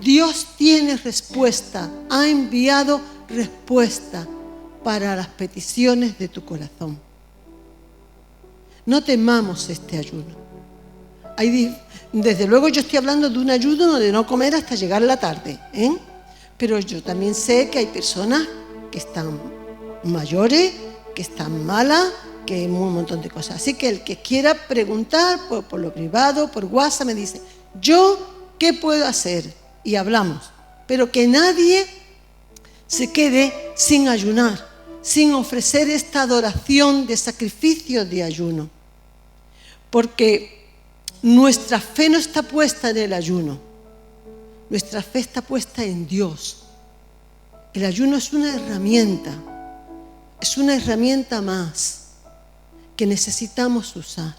Dios tiene respuesta, ha enviado respuesta para las peticiones de tu corazón. No temamos este ayuno. Desde luego yo estoy hablando de un ayuno de no comer hasta llegar la tarde, pero yo también sé que hay personas que están mayores, que están malas, que hay un montón de cosas. Así que el que quiera preguntar por lo privado, por WhatsApp, me dice, ¿yo qué puedo hacer? Y hablamos. Pero que nadie se quede sin ayunar, sin ofrecer esta adoración de sacrificio de ayuno. Porque nuestra fe no está puesta en el ayuno. Nuestra fe está puesta en Dios. El ayuno es una herramienta más que necesitamos usar.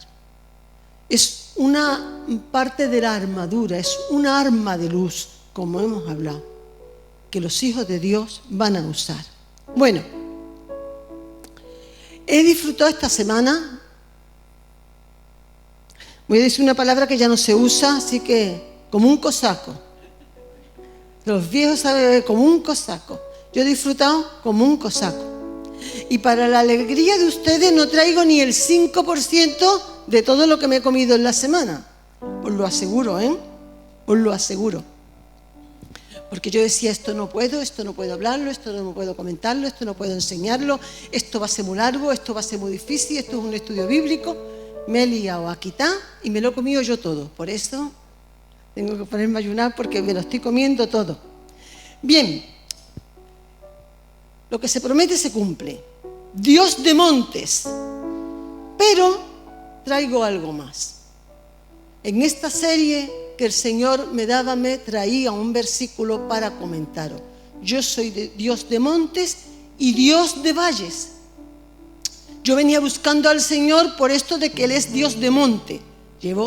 Es una parte de la armadura, es una arma de luz, como hemos hablado, que los hijos de Dios van a usar. Bueno, he disfrutado esta semana, voy a decir una palabra que ya no se usa, así que como un cosaco. Los viejos saben, como un cosaco. Yo he disfrutado como un cosaco. Y para la alegría de ustedes no traigo ni el 5% de todo lo que me he comido en la semana. Os lo aseguro, Os lo aseguro. Porque yo decía, esto no puedo hablarlo, esto no puedo comentarlo, esto no puedo enseñarlo, esto va a ser muy largo, esto va a ser muy difícil, esto es un estudio bíblico. Me he liado a quitar y me lo he comido yo todo. Por eso tengo que ponerme a ayunar porque me lo estoy comiendo todo. Bien, lo que se promete se cumple. Dios de montes. Pero traigo algo más. En esta serie que el Señor me traía un versículo para comentaros. Yo soy Dios de montes y Dios de valles. Yo venía buscando al Señor por esto de que Él es Dios de monte.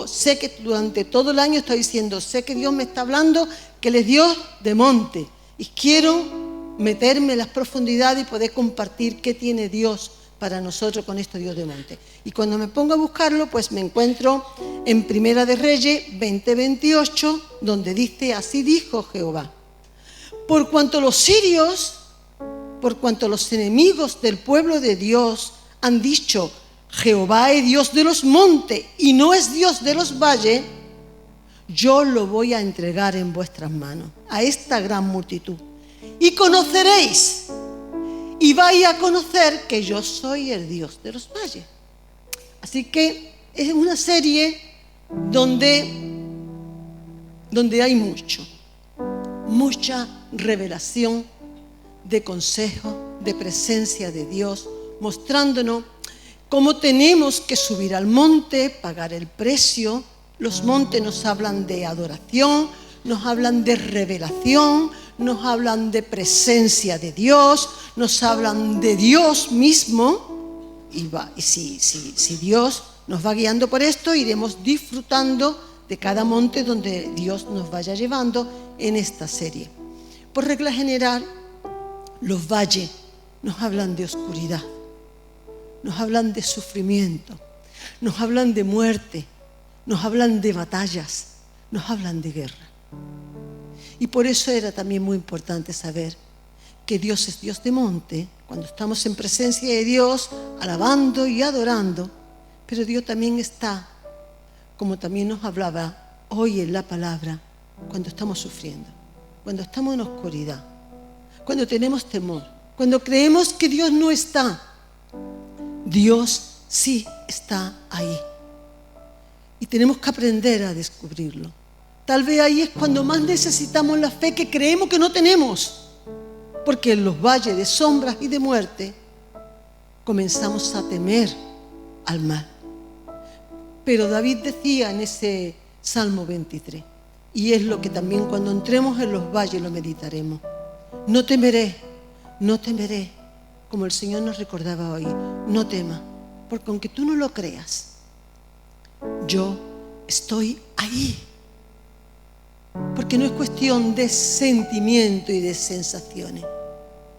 Sé que durante todo el año estoy diciendo, sé que Dios me está hablando, que Él es Dios de monte. Y quiero meterme en las profundidades y poder compartir qué tiene Dios para nosotros con este Dios de monte. Y cuando me pongo a buscarlo, pues me encuentro en Primera de Reyes 20:28, donde dice, así dijo Jehová, por cuanto los enemigos del pueblo de Dios han dicho, Jehová es Dios de los montes y no es Dios de los valles, yo lo voy a entregar en vuestras manos, a esta gran multitud. Y conoceréis, y vais a conocer que yo soy el Dios de los valles. Así que es una serie donde hay mucha revelación de consejo, de presencia de Dios, mostrándonos cómo tenemos que subir al monte, pagar el precio. Los montes nos hablan de adoración, nos hablan de revelación, nos hablan de presencia de Dios, nos hablan de Dios mismo. Y si Dios nos va guiando por esto, iremos disfrutando de cada monte donde Dios nos vaya llevando en esta serie. Por regla general, los valles nos hablan de oscuridad, nos hablan de sufrimiento, nos hablan de muerte, nos hablan de batallas, nos hablan de guerra. Y por eso era también muy importante saber que Dios es Dios de monte, cuando estamos en presencia de Dios, alabando y adorando, pero Dios también está, como también nos hablaba hoy en la palabra, cuando estamos sufriendo, cuando estamos en oscuridad, cuando tenemos temor, cuando creemos que Dios no está. Dios sí está ahí. Y tenemos que aprender a descubrirlo. Tal vez ahí es cuando más necesitamos la fe que creemos que no tenemos. Porque en los valles de sombras y de muerte comenzamos a temer al mal. Pero David decía en ese Salmo 23, y es lo que también cuando entremos en los valles lo meditaremos. No temeré, como el Señor nos recordaba hoy, no temas, porque aunque tú no lo creas, yo estoy ahí. Porque no es cuestión de sentimiento y de sensaciones,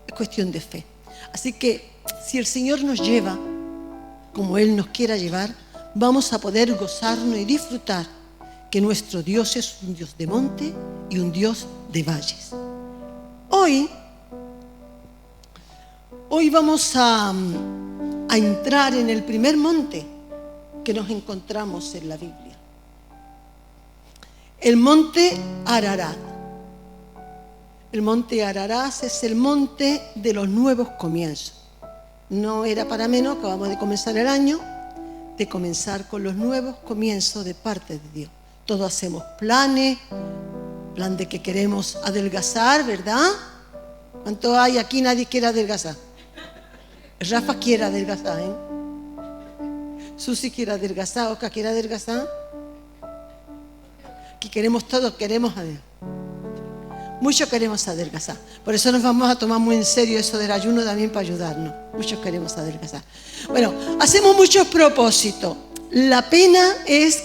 es cuestión de fe. Así que si el Señor nos lleva como Él nos quiera llevar, vamos a poder gozarnos y disfrutar que nuestro Dios es un Dios de monte y un Dios de valles. Hoy vamos a entrar en el primer monte que nos encontramos en la Biblia. El monte Ararat. El monte Ararat es el monte de los nuevos comienzos. No era para menos, acabamos de comenzar el año, de comenzar con los nuevos comienzos de parte de Dios. Todos hacemos planes, plan de que queremos adelgazar, ¿verdad? ¿Cuánto hay aquí? Nadie quiere adelgazar. Rafa quiere adelgazar, ¿eh? Susi quiere adelgazar, Oscar quiere adelgazar. Aquí queremos todos, queremos adelgazar. Muchos queremos adelgazar. Por eso nos vamos a tomar muy en serio eso del ayuno también para ayudarnos. Muchos queremos adelgazar. Bueno, hacemos muchos propósitos. La pena es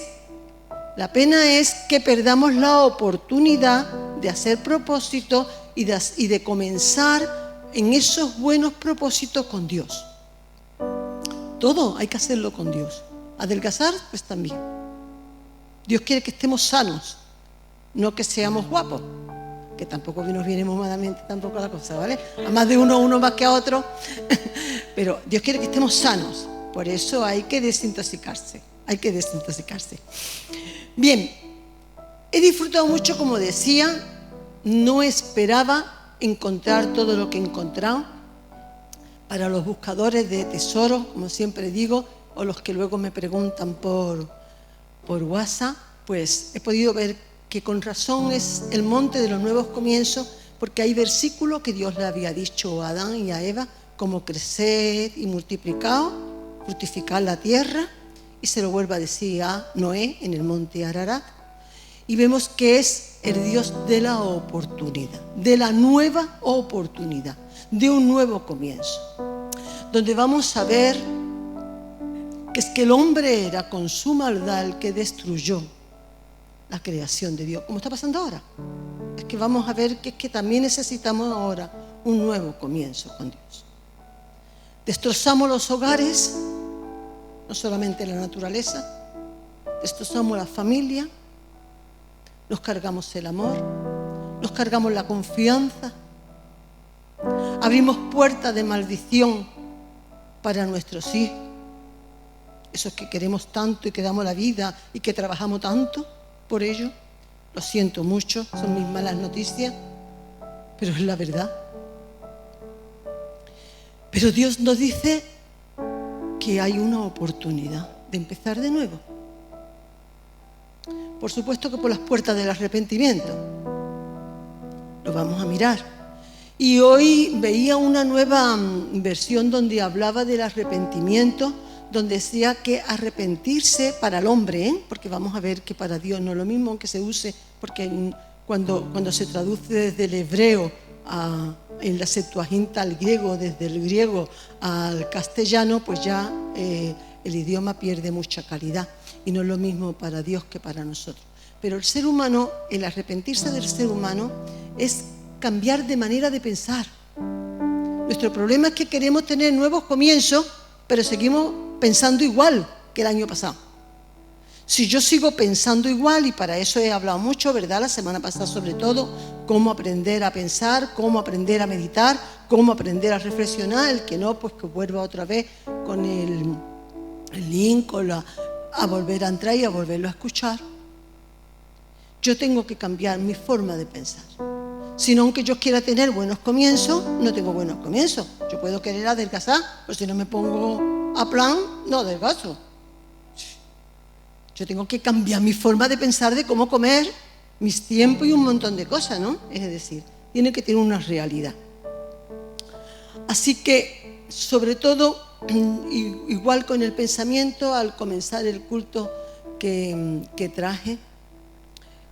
que perdamos la oportunidad de hacer propósitos y de comenzar en esos buenos propósitos con Dios. Todo hay que hacerlo con Dios. Adelgazar, pues también. Dios quiere que estemos sanos, no que seamos guapos, que tampoco nos viene modamente tampoco la cosa, ¿vale? A más de uno más que a otro. Pero Dios quiere que estemos sanos. Por eso hay que desintoxicarse. Bien, he disfrutado mucho, como decía. No esperaba encontrar todo lo que he encontrado. Para los buscadores de tesoros, como siempre digo, o los que luego me preguntan por WhatsApp, pues he podido ver que con razón es el monte de los nuevos comienzos, porque hay versículos que Dios le había dicho a Adán y a Eva, como crecer y multiplicar, fructificar la tierra, y se lo vuelve a decir a Noé en el monte Ararat. Y vemos que es el Dios de la oportunidad, de la nueva oportunidad, de un nuevo comienzo, donde vamos a ver que es que el hombre era con su maldad el que destruyó la creación de Dios, como está pasando ahora. Es que vamos a ver que es que también necesitamos ahora un nuevo comienzo con Dios. Destrozamos los hogares, no solamente la naturaleza, destrozamos la familia, nos cargamos el amor, nos cargamos la confianza, abrimos puertas de maldición para nuestros hijos, esos que queremos tanto y que damos la vida y que trabajamos tanto por ello. Lo siento mucho, son mis malas noticias, pero es la verdad. Pero Dios nos dice que hay una oportunidad de empezar de nuevo. Por supuesto que por las puertas del arrepentimiento. Lo vamos a mirar. Y hoy veía una nueva versión donde hablaba del arrepentimiento, donde decía que arrepentirse para el hombre, porque vamos a ver que para Dios no es lo mismo que se use, porque cuando se traduce desde el hebreo en la Septuaginta al griego, desde el griego al castellano, pues ya el idioma pierde mucha calidad y no es lo mismo para Dios que para nosotros. Pero el ser humano, el arrepentirse del ser humano es cambiar de manera de pensar. Nuestro problema es que queremos tener nuevos comienzos, pero seguimos pensando igual que el año pasado. Si yo sigo pensando igual, y para eso he hablado mucho, ¿verdad? La semana pasada sobre todo, cómo aprender a pensar, cómo aprender a meditar, cómo aprender a reflexionar. El que no, pues que vuelva otra vez con el link, a volver a entrar y a volverlo a escuchar. Yo tengo que cambiar mi forma de pensar. Si no, aunque yo quiera tener buenos comienzos, no tengo buenos comienzos. Yo puedo querer adelgazar, pero si no me pongo a plan, no adelgazo. Yo tengo que cambiar mi forma de pensar, de cómo comer, mis tiempos y un montón de cosas, ¿no? Es decir, tiene que tener una realidad. Así que, sobre todo, igual con el pensamiento, al comenzar el culto que traje,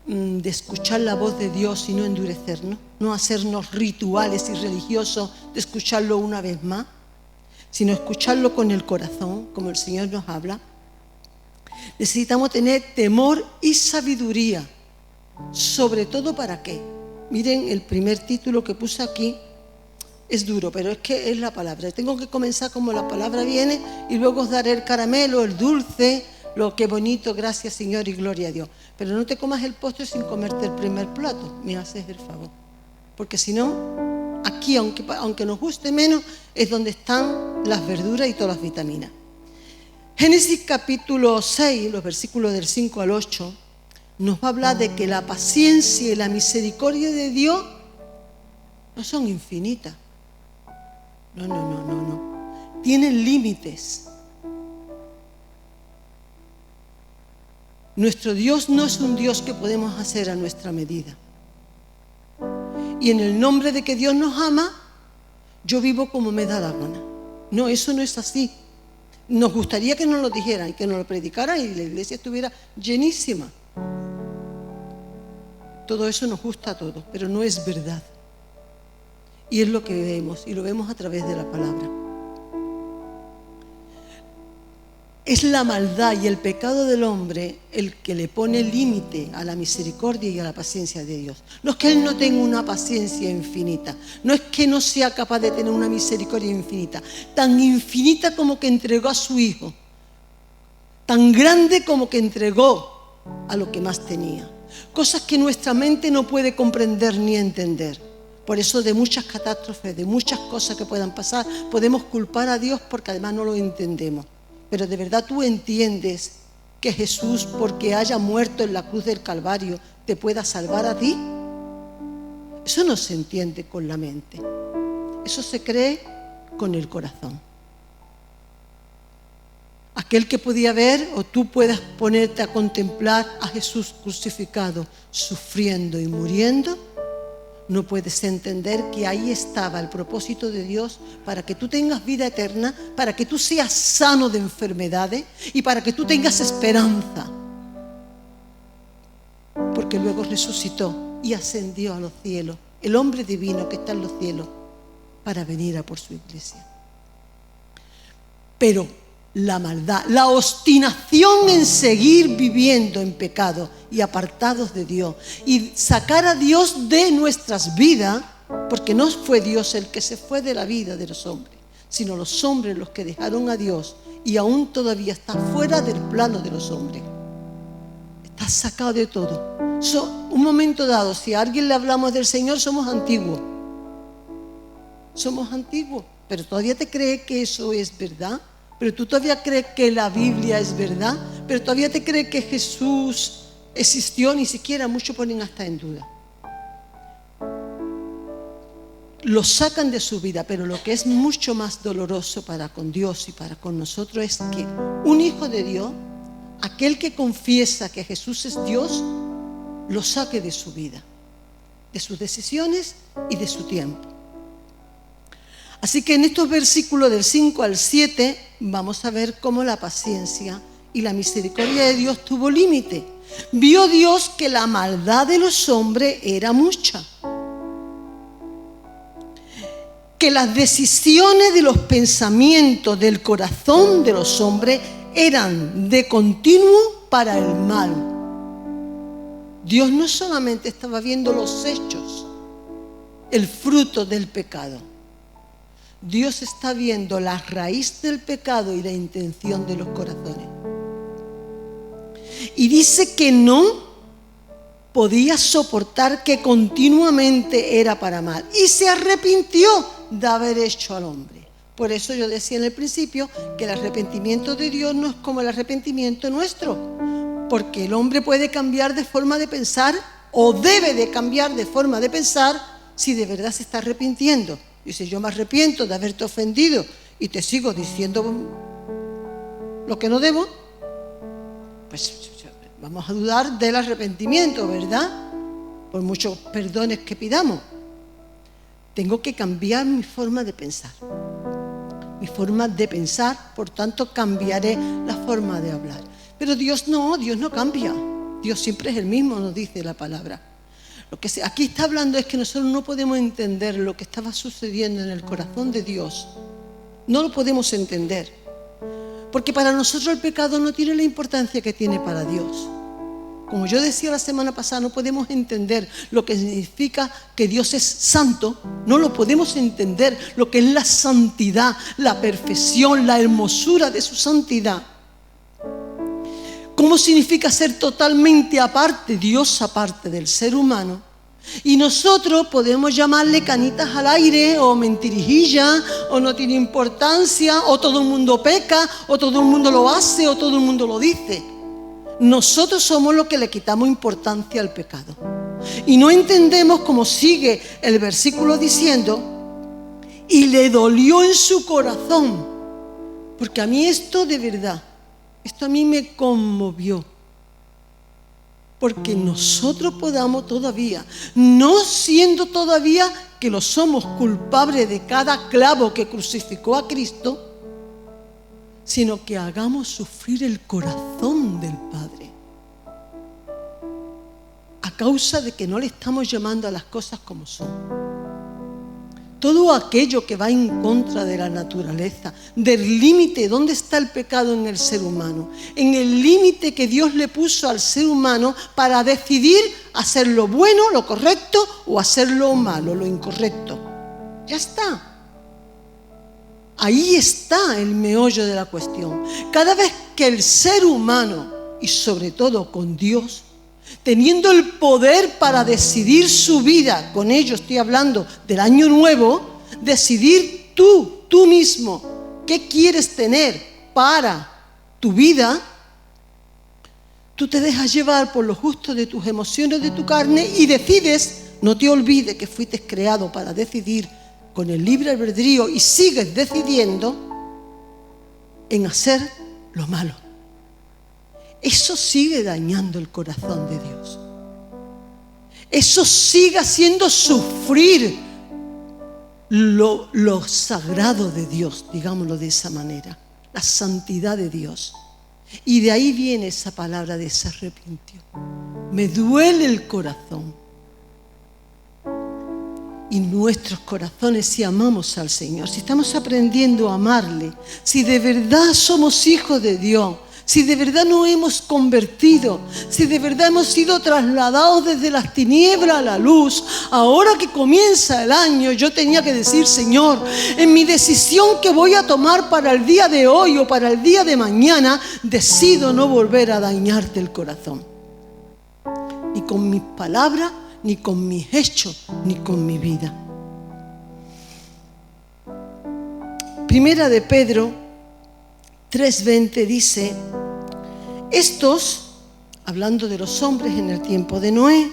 de escuchar la voz de Dios y no endurecernos, no hacernos rituales y religiosos de escucharlo una vez más, sino escucharlo con el corazón, como el Señor nos habla. Necesitamos tener temor y sabiduría, sobre todo ¿para qué? Miren, el primer título que puse aquí es duro, pero es que es la palabra. Tengo que comenzar como la palabra viene y luego os daré el caramelo, el dulce, lo que bonito, gracias Señor y gloria a Dios. Pero no te comas el postre sin comerte el primer plato, me haces el favor. Porque si no, aquí, aunque nos guste menos, es donde están las verduras y todas las vitaminas. Génesis capítulo 6, los versículos del 5 al 8, nos va a hablar de que la paciencia y la misericordia de Dios no son infinitas. No. Tienen límites. Nuestro Dios no es un Dios que podemos hacer a nuestra medida. Y en el nombre de que Dios nos ama, yo vivo como me da la gana. No, eso no es así. Nos gustaría que nos lo dijeran y que nos lo predicaran y la iglesia estuviera llenísima. Todo eso nos gusta a todos, pero no es verdad. Y es lo que vemos, y lo vemos a través de la palabra. Es la maldad y el pecado del hombre el que le pone límite a la misericordia y a la paciencia de Dios. No es que Él no tenga una paciencia infinita, no es que no sea capaz de tener una misericordia infinita, tan infinita como que entregó a su Hijo, tan grande como que entregó a lo que más tenía. Cosas que nuestra mente no puede comprender ni entender. Por eso de muchas catástrofes, de muchas cosas que puedan pasar, podemos culpar a Dios porque además no lo entendemos. Pero de verdad tú entiendes que Jesús, porque haya muerto en la cruz del Calvario, te pueda salvar a ti. Eso no se entiende con la mente. Eso se cree con el corazón. Aquel que podía ver, o tú puedas ponerte a contemplar a Jesús crucificado, sufriendo y muriendo, no puedes entender que ahí estaba el propósito de Dios para que tú tengas vida eterna, para que tú seas sano de enfermedades y para que tú tengas esperanza. Porque luego resucitó y ascendió a los cielos, el hombre divino que está en los cielos, para venir a por su iglesia. Pero la maldad, la obstinación en seguir viviendo en pecado y apartados de Dios y sacar a Dios de nuestras vidas, porque no fue Dios el que se fue de la vida de los hombres, sino los hombres los que dejaron a Dios y aún todavía está fuera del plano de los hombres. Está sacado de todo. Un momento dado, si a alguien le hablamos del Señor, somos antiguos. Somos antiguos, pero todavía te crees que eso es verdad. Pero tú todavía crees que la Biblia es verdad, pero todavía te crees que Jesús existió, ni siquiera muchos ponen hasta en duda. Lo sacan de su vida, pero lo que es mucho más doloroso para con Dios y para con nosotros es que un hijo de Dios, aquel que confiesa que Jesús es Dios, lo saque de su vida, de sus decisiones y de su tiempo. Así que en estos versículos del 5 al 7 vamos a ver cómo la paciencia y la misericordia de Dios tuvo límite. Vio Dios que la maldad de los hombres era mucha, que las decisiones de los pensamientos del corazón de los hombres eran de continuo para el mal. Dios no solamente estaba viendo los hechos, el fruto del pecado. Dios está viendo la raíz del pecado y la intención de los corazones. Y dice que no podía soportar que continuamente era para mal. Y se arrepintió de haber hecho al hombre. Por eso yo decía en el principio que el arrepentimiento de Dios no es como el arrepentimiento nuestro. Porque el hombre puede cambiar de forma de pensar o debe de cambiar de forma de pensar si de verdad se está arrepintiendo. Y si yo me arrepiento de haberte ofendido y te sigo diciendo lo que no debo, pues vamos a dudar del arrepentimiento, ¿verdad? Por muchos perdones que pidamos. Tengo que cambiar mi forma de pensar. Mi forma de pensar, por tanto, cambiaré la forma de hablar. Pero Dios no cambia. Dios siempre es el mismo, nos dice la palabra. Lo que aquí está hablando es que nosotros no podemos entender lo que estaba sucediendo en el corazón de Dios. No lo podemos entender. Porque para nosotros el pecado no tiene la importancia que tiene para Dios. Como yo decía la semana pasada, no podemos entender lo que significa que Dios es santo. No lo podemos entender lo que es la santidad, la perfección, la hermosura de su santidad. cómo significa ser totalmente aparte, Dios aparte del ser humano. Y nosotros podemos llamarle canitas al aire, o mentirijilla, o no tiene importancia, o todo el mundo peca, o todo el mundo lo hace, o todo el mundo lo dice. Nosotros somos los que le quitamos importancia al pecado. Y no entendemos cómo sigue el versículo diciendo, y le dolió en su corazón. Porque a mí esto de verdad, esto a mí me conmovió. Porque nosotros podamos todavía, no siendo todavía que lo somos culpables de cada clavo que crucificó a Cristo, sino que hagamos sufrir el corazón del Padre. A causa de que no le estamos llamando a las cosas como son. Todo aquello que va en contra de la naturaleza, del límite, ¿dónde está el pecado en el ser humano? En el límite que Dios le puso al ser humano para decidir hacer lo bueno, lo correcto, o hacer lo malo, lo incorrecto. Ya está. Ahí está el meollo de la cuestión. Cada vez que el ser humano, y sobre todo con Dios, teniendo el poder para decidir su vida, con ello estoy hablando del año nuevo, decidir tú mismo, qué quieres tener para tu vida, tú te dejas llevar por lo justo de tus emociones, de tu carne, y decides, no te olvides que fuiste creado para decidir con el libre albedrío, y sigues decidiendo en hacer lo malo. Eso sigue dañando el corazón de Dios. Eso sigue haciendo sufrir lo sagrado de Dios, digámoslo de esa manera, la santidad de Dios. Y de ahí viene esa palabra de se arrepintió. Me duele el corazón. Y nuestros corazones, si amamos al Señor, si estamos aprendiendo a amarle, si de verdad somos hijos de Dios, si de verdad nos hemos convertido, si de verdad hemos sido trasladados desde las tinieblas a la luz, ahora que comienza el año, yo tenía que decir, Señor, en mi decisión que voy a tomar para el día de hoy o para el día de mañana, decido no volver a dañarte el corazón. Ni con mis palabras, ni con mis hechos, ni con mi vida. Primera de Pedro 3:20 dice, estos, hablando de los hombres en el tiempo de Noé,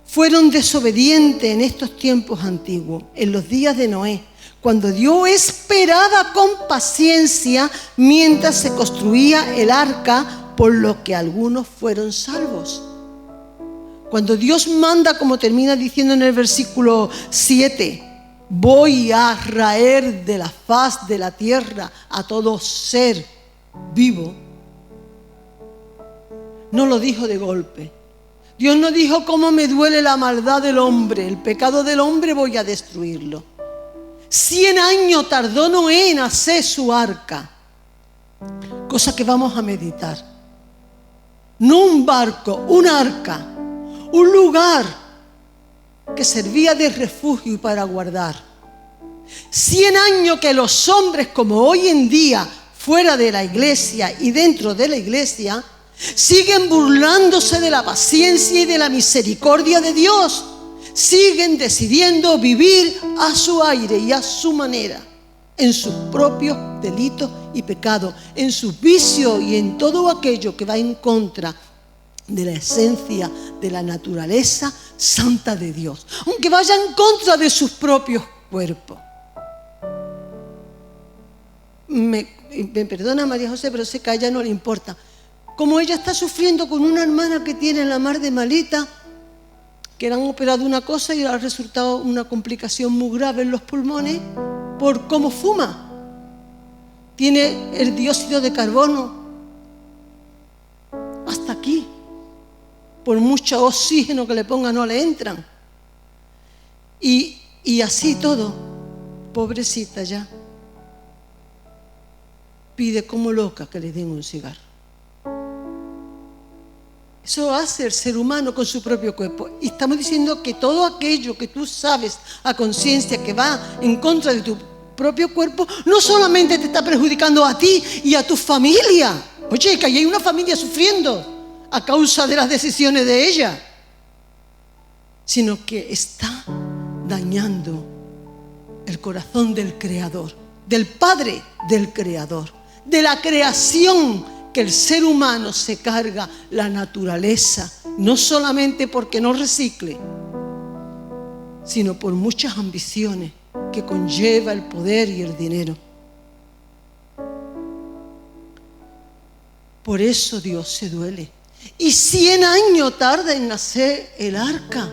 fueron desobedientes en estos tiempos antiguos, en los días de Noé, cuando Dios esperaba con paciencia mientras se construía el arca, por lo que algunos fueron salvos. Cuando Dios manda, como termina diciendo en el versículo 7, voy a raer de la faz de la tierra a todo ser vivo, no lo dijo de golpe. Dios no dijo cómo me duele la maldad del hombre, el pecado del hombre voy a destruirlo. 100 años tardó Noé en hacer su arca, cosa que vamos a meditar. No un barco, un arca, un lugar que servía de refugio y para guardar. 100 años que los hombres, como hoy en día, fuera de la iglesia y dentro de la iglesia, siguen burlándose de la paciencia y de la misericordia de Dios. Siguen decidiendo vivir a su aire y a su manera, en sus propios delitos y pecados, en sus vicios y en todo aquello que va en contra de la esencia de la naturaleza santa de Dios, aunque vaya en contra de sus propios cuerpos. Me perdona María José, pero sé que a ella no le importa. Como ella está sufriendo con una hermana que tiene la mar de malita, que le han operado una cosa y le ha resultado una complicación muy grave en los pulmones por cómo fuma. Tiene el dióxido de carbono hasta aquí. Por mucho oxígeno que le ponga no le entran. Y así todo, pobrecita ya, pide como loca que le den un cigarro. Eso hace el ser humano con su propio cuerpo. Y estamos diciendo que todo aquello que tú sabes a conciencia que va en contra de tu propio cuerpo, no solamente te está perjudicando a ti y a tu familia, Oye, que ahí hay una familia sufriendo a causa de las decisiones de ella, sino que está dañando el corazón del Creador, del Padre del Creador, de la creación que el ser humano se carga, la naturaleza, no solamente porque no recicle, sino por muchas ambiciones que conlleva el poder y el dinero. Por eso Dios se duele. Y 100 años tarda en nacer el arca.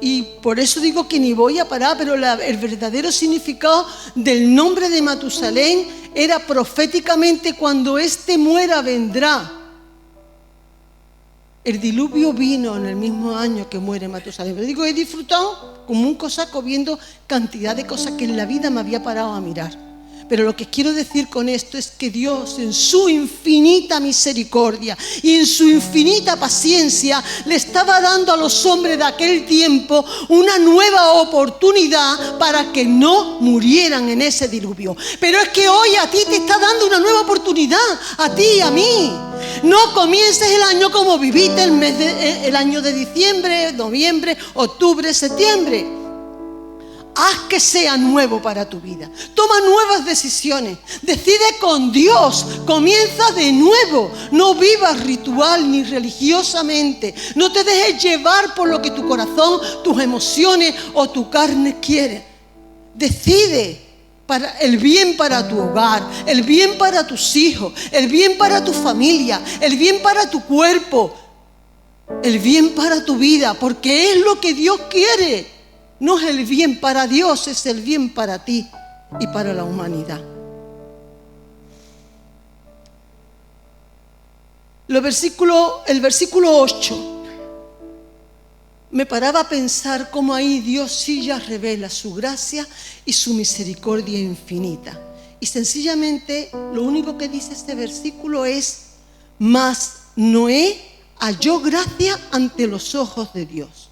Y por eso digo que ni voy a parar, pero el verdadero significado del nombre de Matusalén era proféticamente: cuando éste muera vendrá. El diluvio vino en el mismo año que muere Matusalén. Pero digo, he disfrutado como un cosaco viendo cantidad de cosas que en la vida me había parado a mirar. Pero lo que quiero decir con esto es que Dios, en su infinita misericordia y en su infinita paciencia, le estaba dando a los hombres de aquel tiempo una nueva oportunidad para que no murieran en ese diluvio. Pero es que hoy a ti te está dando una nueva oportunidad, a ti y a mí. No comiences el año como viviste el año de diciembre, noviembre, octubre, septiembre. Haz que sea nuevo para tu vida. Toma nuevas decisiones. Decide con Dios. Comienza de nuevo. No vivas ritual ni religiosamente. No te dejes llevar por lo que tu corazón, tus emociones o tu carne quiere. Decide para el bien para tu hogar, el bien para tus hijos, el bien para tu familia, el bien para tu cuerpo, el bien para tu vida, porque es lo que Dios quiere. No es el bien para Dios, es el bien para ti y para la humanidad. El versículo 8, me paraba a pensar cómo ahí Dios sí ya revela su gracia y su misericordia infinita. Y sencillamente lo único que dice este versículo es: mas Noé halló gracia ante los ojos de Dios.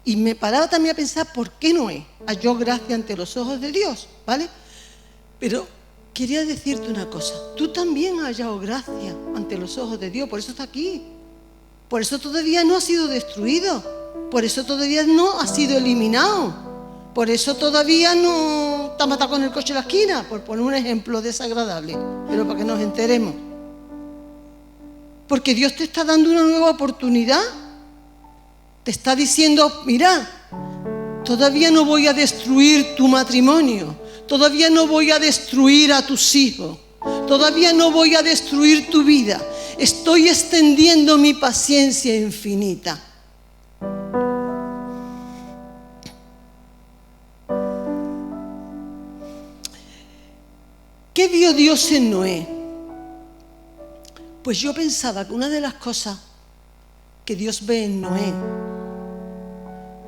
Y me paraba también a pensar, ¿por qué Noé halló gracia ante los ojos de Dios? ¿Vale? Pero quería decirte una cosa. Tú también has hallado gracia ante los ojos de Dios. Por eso está aquí. Por eso todavía no ha sido destruido. Por eso todavía no ha sido eliminado. Por eso todavía no está matado con el coche en la esquina. Por poner un ejemplo desagradable. Pero para que nos enteremos. Porque Dios te está dando una nueva oportunidad. Te está diciendo: mira, todavía no voy a destruir tu matrimonio, todavía no voy a destruir a tus hijos, todavía no voy a destruir tu vida. Estoy extendiendo mi paciencia infinita. ¿Qué vio Dios en Noé? Pues yo pensaba que una de las cosas que Dios ve en Noé,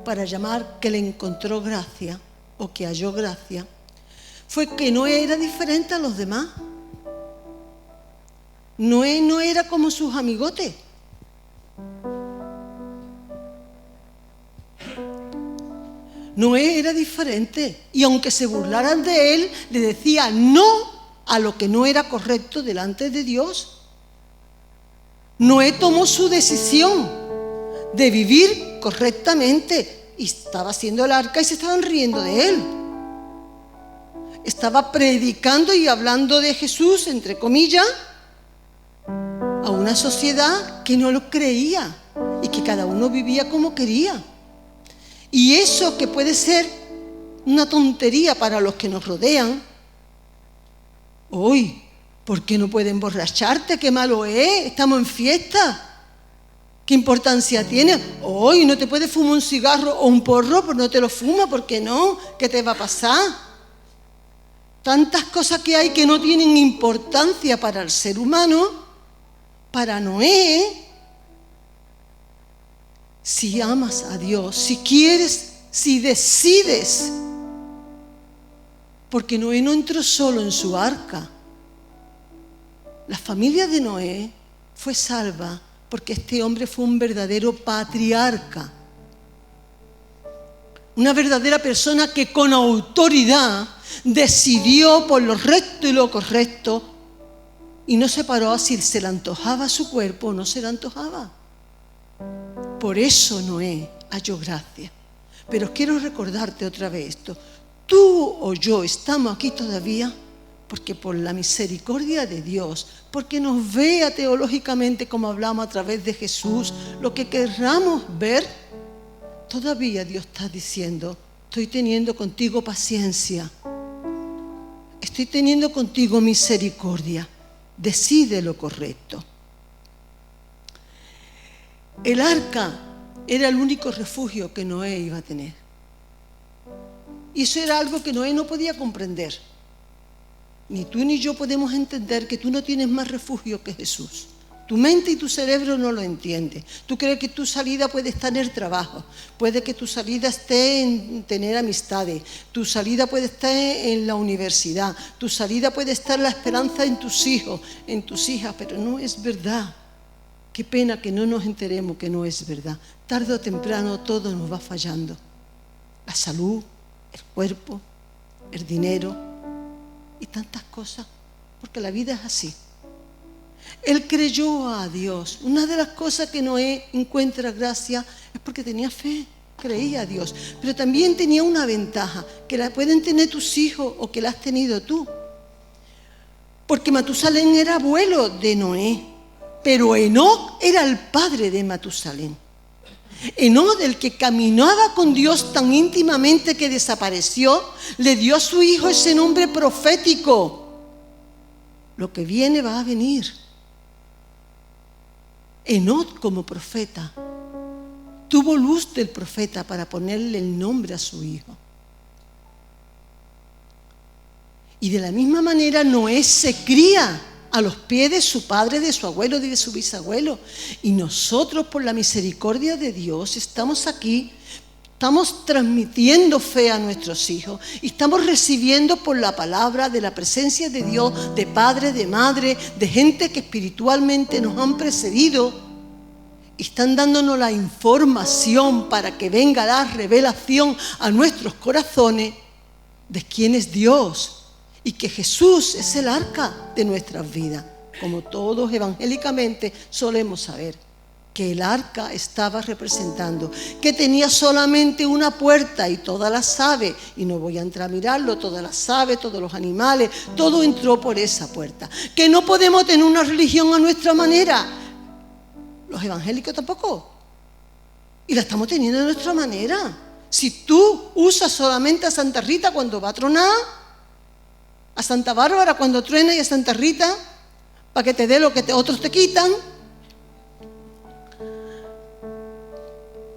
para llamar que le encontró gracia o que halló gracia, fue que Noé era diferente a los demás. Noé no era como sus amigotes. Noé era diferente, y aunque se burlaran de él, le decía no a lo que no era correcto delante de Dios. Noé tomó su decisión de vivir correctamente. Y estaba haciendo el arca y se estaban riendo de él. Estaba predicando y hablando de Jesús, entre comillas, a una sociedad que no lo creía y que cada uno vivía como quería. Y eso, que puede ser una tontería para los que nos rodean, hoy, ¿por qué no puedes emborracharte? ¡Qué malo es! Estamos en fiesta. ¿Qué importancia tiene? Hoy no te puedes fumar un cigarro o un porro, pero no te lo fumas. ¿Por qué no? ¿Qué te va a pasar? Tantas cosas que hay que no tienen importancia para el ser humano. Para Noé, si amas a Dios, si quieres, si decides, porque Noé no entró solo en su arca. La familia de Noé fue salva porque este hombre fue un verdadero patriarca, una verdadera persona que con autoridad decidió por lo recto y lo correcto y no separó si se le antojaba su cuerpo o no se le antojaba. Por eso Noé halló gracia. Pero quiero recordarte otra vez esto. Tú o yo estamos aquí todavía porque por la misericordia de Dios, porque nos vea teológicamente como hablamos a través de Jesús, lo que querramos ver, todavía Dios está diciendo, estoy teniendo contigo paciencia, estoy teniendo contigo misericordia, decide lo correcto. El arca era el único refugio que Noé iba a tener. Y eso era algo que Noé no podía comprender. Ni tú ni yo podemos entender que tú no tienes más refugio que Jesús. Tu mente y tu cerebro no lo entienden. Tú crees que tu salida puede estar en el trabajo, puede que tu salida esté en tener amistades, tu salida puede estar en la universidad, tu salida puede estar la esperanza en tus hijos, en tus hijas, pero no es verdad. Qué pena que no nos enteremos que no es verdad. Tarde o temprano todo nos va fallando. La salud, el cuerpo, el dinero y tantas cosas, porque la vida es así. Él creyó a Dios. Una de las cosas que Noé encuentra gracia es porque tenía fe, creía a Dios. Pero también tenía una ventaja, que la pueden tener tus hijos o que la has tenido tú. Porque Matusalén era abuelo de Noé, pero Enoc era el padre de Matusalén. Enoc, el que caminaba con Dios tan íntimamente que desapareció, le dio a su hijo ese nombre profético. Lo que viene va a venir. Enoc, como profeta, tuvo luz del profeta para ponerle el nombre a su hijo. Y de la misma manera Noé se cría a los pies de su padre, de su abuelo y de su bisabuelo. Y nosotros, por la misericordia de Dios, estamos aquí, estamos transmitiendo fe a nuestros hijos y estamos recibiendo por la palabra de la presencia de Dios, de padre, de madre, de gente que espiritualmente nos han precedido y están dándonos la información para que venga la revelación a nuestros corazones de quién es Dios. Y que Jesús es el arca de nuestras vidas, como todos evangélicamente solemos saber, que el arca estaba representando, que tenía solamente una puerta y todas las aves, y no voy a entrar a mirarlo, todas las aves, todos los animales, todo entró por esa puerta. Que no podemos tener una religión a nuestra manera, los evangélicos tampoco, y la estamos teniendo a nuestra manera. Si tú usas solamente a Santa Rita cuando va a tronar, a Santa Bárbara cuando truena y a Santa Rita para que te dé lo que otros te quitan,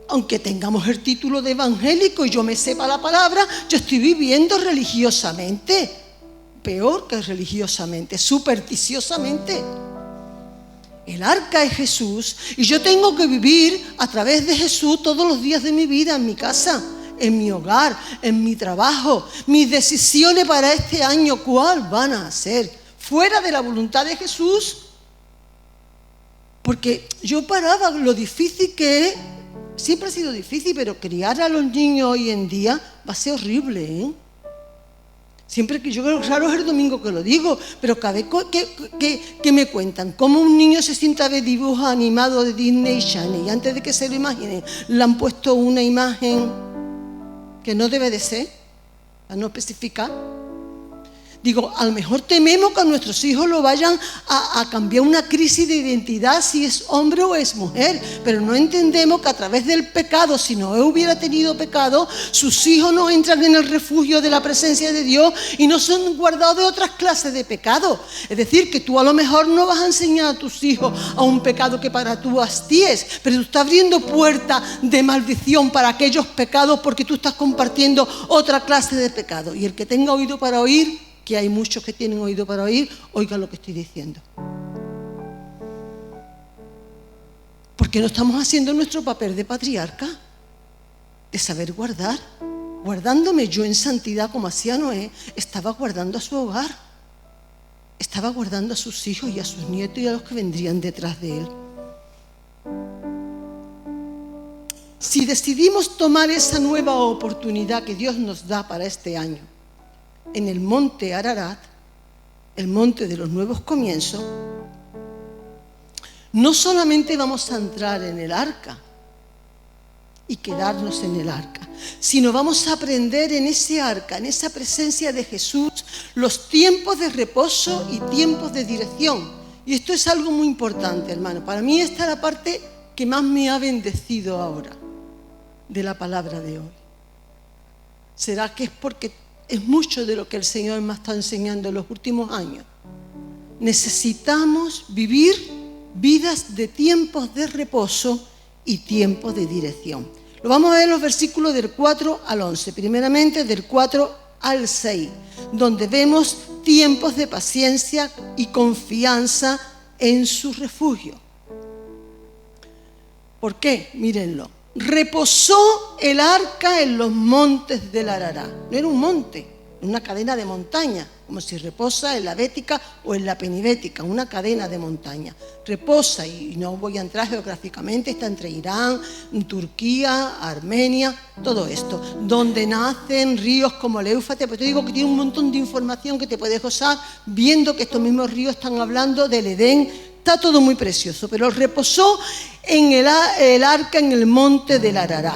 aunque tengamos el título de evangélico y yo me sepa la palabra, yo estoy viviendo religiosamente, peor que religiosamente, supersticiosamente. El arca es Jesús y yo tengo que vivir a través de Jesús todos los días de mi vida, en mi casa, en mi hogar, en mi trabajo. Mis decisiones para este año, ¿cuál van a ser? Fuera de la voluntad de Jesús. Porque yo paraba lo difícil que es. Siempre ha sido difícil, pero criar a los niños hoy en día va a ser horrible, ¿eh? Siempre que yo creo, raro es el domingo que lo digo, pero cada vez que me cuentan cómo un niño se sienta a ver dibujos animados de Disney Channel y antes de que se lo imaginen, le han puesto una imagen que no debe de ser, a no especificar. Digo, a lo mejor tememos que a nuestros hijos lo vayan a cambiar una crisis de identidad si es hombre o es mujer, pero no entendemos que a través del pecado, si Noé hubiera tenido pecado, sus hijos no entran en el refugio de la presencia de Dios y no son guardados de otras clases de pecado. Es decir, que tú a lo mejor no vas a enseñar a tus hijos a un pecado que para tú hastíes, pero tú estás abriendo puertas de maldición para aquellos pecados porque tú estás compartiendo otra clase de pecado. Y el que tenga oído para oír, que hay muchos que tienen oído para oír, oigan lo que estoy diciendo. Porque no estamos haciendo nuestro papel de patriarca, de saber guardar. Guardándome yo en santidad como hacía Noé, estaba guardando a su hogar, estaba guardando a sus hijos y a sus nietos y a los que vendrían detrás de él. Si decidimos tomar esa nueva oportunidad que Dios nos da para este año, en el monte Ararat, el monte de los nuevos comienzos, no solamente vamos a entrar en el arca y quedarnos en el arca, sino vamos a aprender en ese arca, en esa presencia de Jesús, los tiempos de reposo y tiempos de dirección. Y esto es algo muy importante, hermano. Para mí esta es la parte que más me ha bendecido ahora de la palabra de hoy. ¿Será que es porque es mucho de lo que el Señor me ha estado enseñando en los últimos años? Necesitamos vivir vidas de tiempos de reposo y tiempos de dirección. Lo vamos a ver en los versículos del 4 al 11, primeramente del 4 al 6, donde vemos tiempos de paciencia y confianza en su refugio. ¿Por qué? Mírenlo. Reposó el arca en los montes del Arará. No era un monte, una cadena de montaña, como si reposa en la Bética o en la Penibética, una cadena de montaña. Reposa, y no voy a entrar geográficamente, está entre Irán, Turquía, Armenia, todo esto, donde nacen ríos como el Éufrates. Pues te digo que tiene un montón de información que te puedes gozar viendo que estos mismos ríos están hablando del Edén. Está todo muy precioso, pero reposó en el arca en el monte del Arará.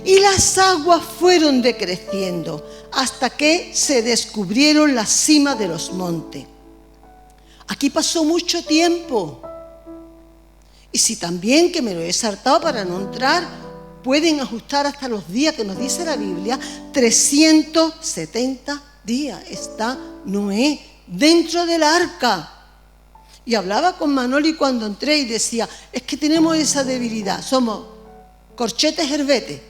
Y las aguas fueron decreciendo hasta que se descubrieron las cimas de los montes. Aquí pasó mucho tiempo. Y si también, que me lo he saltado para no entrar, pueden ajustar hasta los días que nos dice la Biblia, 370 días está Noé dentro del arca. Y hablaba con Manoli cuando entré y decía, es que tenemos esa debilidad, somos corchetes herbetes,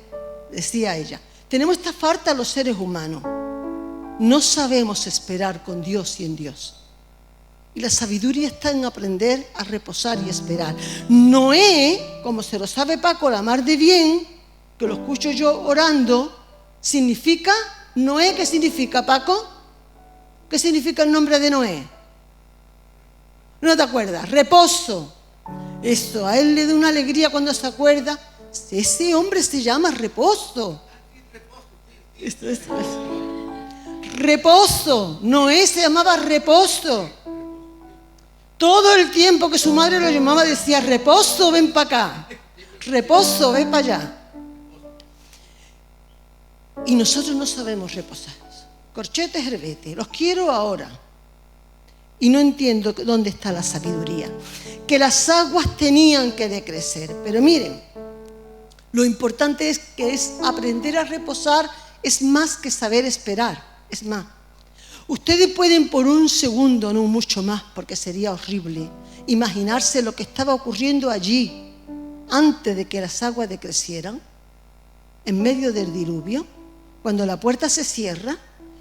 decía ella. Tenemos esta falta los seres humanos. No sabemos esperar con Dios y en Dios. Y la sabiduría está en aprender a reposar y esperar. Noé, como se lo sabe Paco la mar de bien, que lo escucho yo orando, significa, Noé, ¿qué significa, Paco? ¿Qué significa el nombre de Noé? ¿No te acuerdas? Reposo. Esto, a él le da una alegría cuando se acuerda. Ese hombre se llama Reposo. Esto. Reposo. Noé se llamaba Reposo. Todo el tiempo que su madre lo llamaba decía, Reposo, ven para acá. Reposo, ven para allá. Y nosotros no sabemos reposar. Corchetes herbetes, los quiero ahora. Y no entiendo dónde está la sabiduría. Que las aguas tenían que decrecer. Pero miren, lo importante es que aprender a reposar es más que saber esperar. Es más, ustedes pueden por un segundo, no mucho más, porque sería horrible, imaginarse lo que estaba ocurriendo allí antes de que las aguas decrecieran, en medio del diluvio, cuando la puerta se cierra.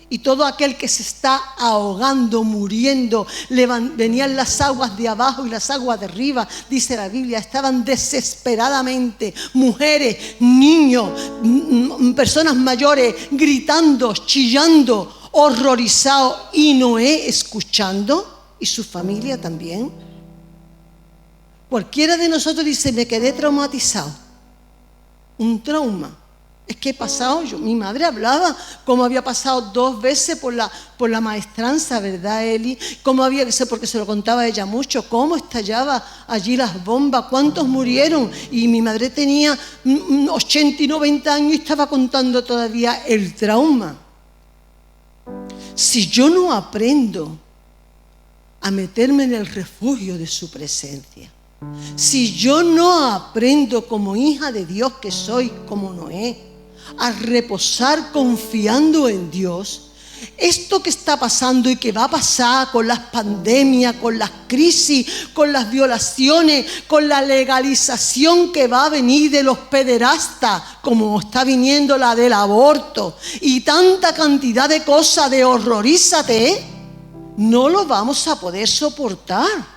Y todo aquel que se está ahogando, muriendo, venían las aguas de abajo y las aguas de arriba, dice la Biblia, estaban desesperadamente, mujeres, niños, personas mayores, gritando, chillando, horrorizados, y Noé escuchando, y su familia también. Cualquiera de nosotros dice, me quedé traumatizado, un trauma. Es que he pasado, mi madre hablaba cómo había pasado 2 veces por la maestranza, ¿verdad, Eli? Cómo había que ser, porque se lo contaba ella mucho, cómo estallaba allí las bombas, cuántos murieron. Y mi madre tenía 80 y 90 años y estaba contando todavía el trauma. Si yo no aprendo a meterme en el refugio de su presencia, si yo no aprendo como hija de Dios que soy, como Noé, a reposar confiando en Dios, esto que está pasando y que va a pasar con las pandemias, con las crisis, con las violaciones, con la legalización que va a venir de los pederastas, como está viniendo la del aborto, y tanta cantidad de cosas de horrorízate, no lo vamos a poder soportar.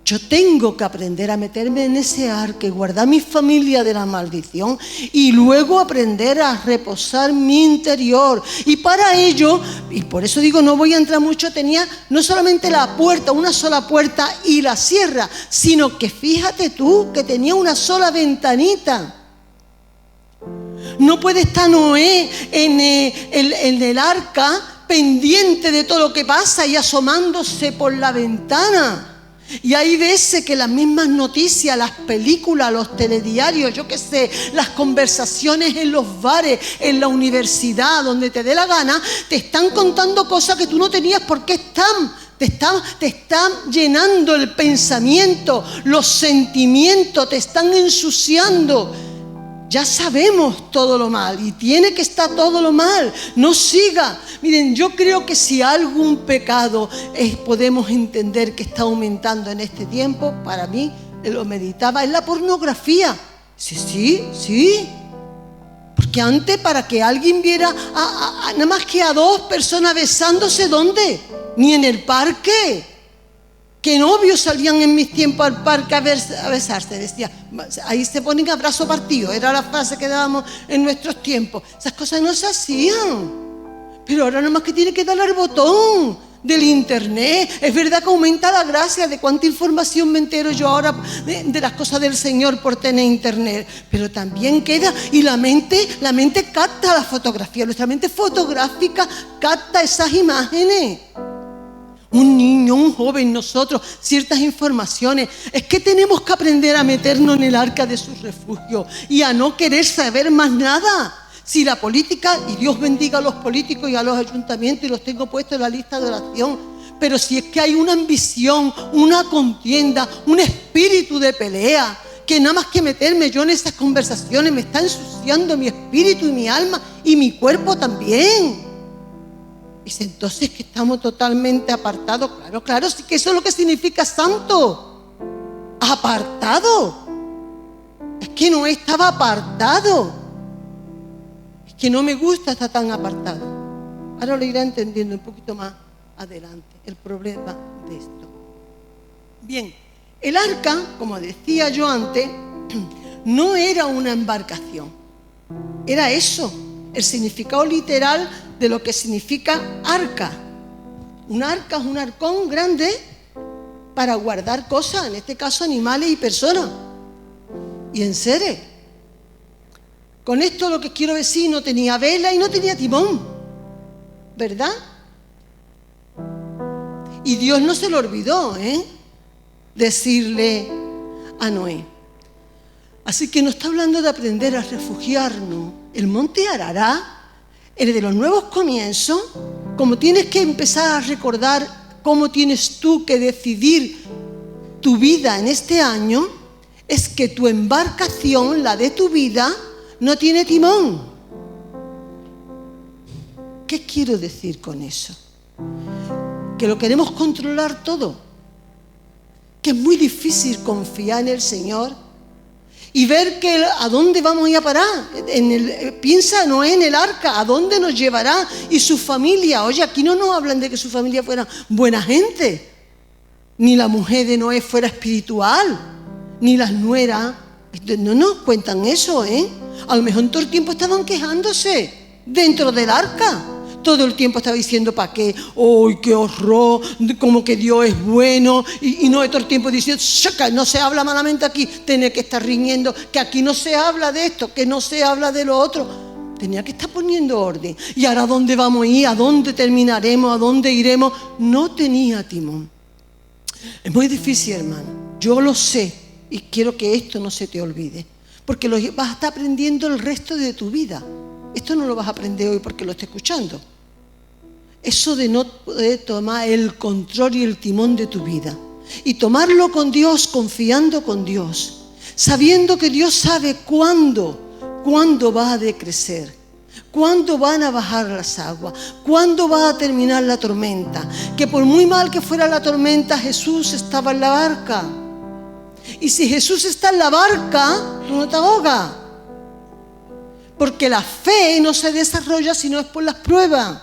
Yo tengo que aprender a meterme en ese arca y guardar mi familia de la maldición y luego aprender a reposar mi interior. Y para ello, y por eso digo no voy a entrar mucho, tenía no solamente la puerta, una sola puerta y la sierra, sino que fíjate tú que tenía una sola ventanita. No puede estar Noé en el arca pendiente de todo lo que pasa y asomándose por la ventana. Y hay veces que las mismas noticias, las películas, los telediarios, yo qué sé, las conversaciones en los bares, en la universidad, donde te dé la gana, te están contando cosas que tú no tenías por qué te están llenando el pensamiento, los sentimientos, te están ensuciando. Ya sabemos todo lo mal y tiene que estar todo lo mal. No siga. Miren, yo creo que si algún pecado podemos entender que está aumentando en este tiempo, para mí, lo meditaba, es la pornografía. Sí. Porque antes, para que alguien viera nada más que a dos personas besándose, ¿dónde? Ni en el parque. ¿Qué novios salían en mis tiempos al parque a besarse? Decía, ahí se ponen abrazo partido. Era la frase que dábamos en nuestros tiempos. Esas cosas no se hacían. Pero ahora nomás que tiene que darle al botón del internet. Es verdad que aumenta la gracia de cuánta información me entero yo ahora de las cosas del Señor por tener internet. Pero también queda, y la mente capta la fotografía. Nuestra mente fotográfica capta esas imágenes. Un niño, un joven, nosotros, ciertas informaciones. Es que tenemos que aprender a meternos en el arca de su refugio y a no querer saber más nada. Si la política, y Dios bendiga a los políticos y a los ayuntamientos, y los tengo puestos en la lista de oración, pero si es que hay una ambición, una contienda, un espíritu de pelea, que nada más que meterme yo en esas conversaciones me está ensuciando mi espíritu y mi alma y mi cuerpo también. Dice, entonces que estamos totalmente apartados. Claro, sí que eso es lo que significa santo. Apartado. Es que no estaba apartado. Es que no me gusta estar tan apartado. Ahora lo irá entendiendo un poquito más adelante, el problema de esto. Bien, el arca, como decía yo antes, no era una embarcación. Era eso, el significado literal de lo que significa arca. Un arca es un arcón grande para guardar cosas, en este caso animales y personas, y enseres. Con esto lo que quiero decir, no tenía vela y no tenía timón, ¿verdad? Y Dios no se lo olvidó, decirle a Noé. Así que nos está hablando de aprender a refugiarnos. El monte Ararat, el de los nuevos comienzos, como tienes que empezar a recordar cómo tienes tú que decidir tu vida en este año, es que tu embarcación, la de tu vida, no tiene timón. ¿Qué quiero decir con eso? Que lo queremos controlar todo, que es muy difícil confiar en el Señor y ver que a dónde vamos a ir a parar. Piensa Noé en el arca, ¿a dónde nos llevará? Y su familia. Oye, aquí no nos hablan de que su familia fuera buena gente, ni la mujer de Noé fuera espiritual, ni las nueras. No nos cuentan eso, A lo mejor en todo el tiempo estaban quejándose dentro del arca. Todo el tiempo estaba diciendo, ¿para qué? ¡Ay, qué horror! Como que Dios es bueno. Y no todo el tiempo diciendo, no se habla malamente aquí. Tenía que estar riñendo, que aquí no se habla de esto, que no se habla de lo otro. Tenía que estar poniendo orden. ¿Y ahora dónde vamos a ir? ¿A dónde terminaremos? ¿A dónde iremos? No tenía timón. Es muy difícil, hermano. Yo lo sé y quiero que esto no se te olvide. Porque lo vas a estar aprendiendo el resto de tu vida. Esto no lo vas a aprender hoy porque lo estés escuchando. Eso de no poder tomar el control y el timón de tu vida y tomarlo con Dios, confiando con Dios, sabiendo que Dios sabe cuándo va a decrecer, cuándo van a bajar las aguas, cuándo va a terminar la tormenta, que por muy mal que fuera la tormenta, Jesús estaba en la barca. Y si Jesús está en la barca, tú no te ahogas, porque la fe no se desarrolla si no es por las pruebas.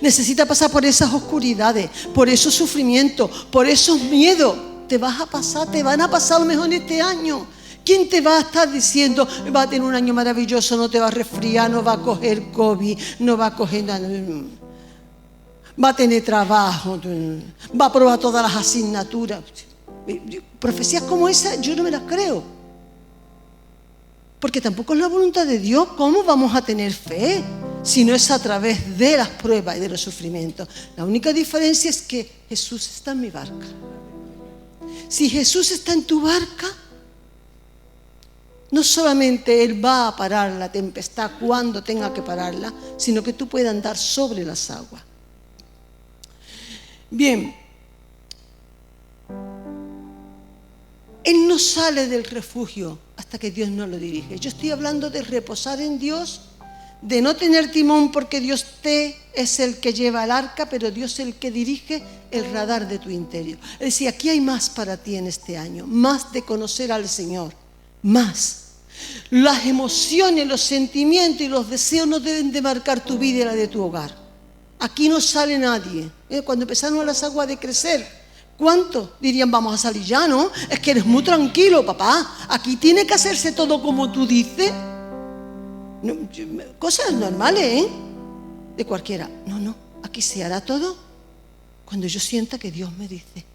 Necesita pasar por esas oscuridades, por esos sufrimientos, por esos miedos. Te van a pasar a lo mejor en este año. ¿Quién te va a estar diciendo, va a tener un año maravilloso, no te va a resfriar, no va a coger COVID, no va a coger nada, va a tener trabajo, va a aprobar todas las asignaturas? Profecías como esas yo no me las creo. Porque tampoco es la voluntad de Dios. ¿Cómo vamos a tener fe sino es a través de las pruebas y de los sufrimientos. La única diferencia es que Jesús está en mi barca. Si Jesús está en tu barca, no solamente Él va a parar la tempestad cuando tenga que pararla, sino que tú puedes andar sobre las aguas. Bien, Él no sale del refugio hasta que Dios no lo dirige. Yo estoy hablando de reposar en Dios, de no tener timón porque Dios es el que lleva el arca, pero Dios es el que dirige el radar de tu interior. Es decir, aquí hay más para ti en este año, más de conocer al Señor, más. Las emociones, los sentimientos y los deseos no deben de marcar tu vida y la de tu hogar. Aquí no sale nadie. Cuando empezaron las aguas de crecer, ¿cuántos dirían vamos a salir ya, no? Es que eres muy tranquilo, papá. Aquí tiene que hacerse todo como tú dices. No, cosas normales, de cualquiera. No, aquí se hará todo cuando yo sienta que Dios me dice.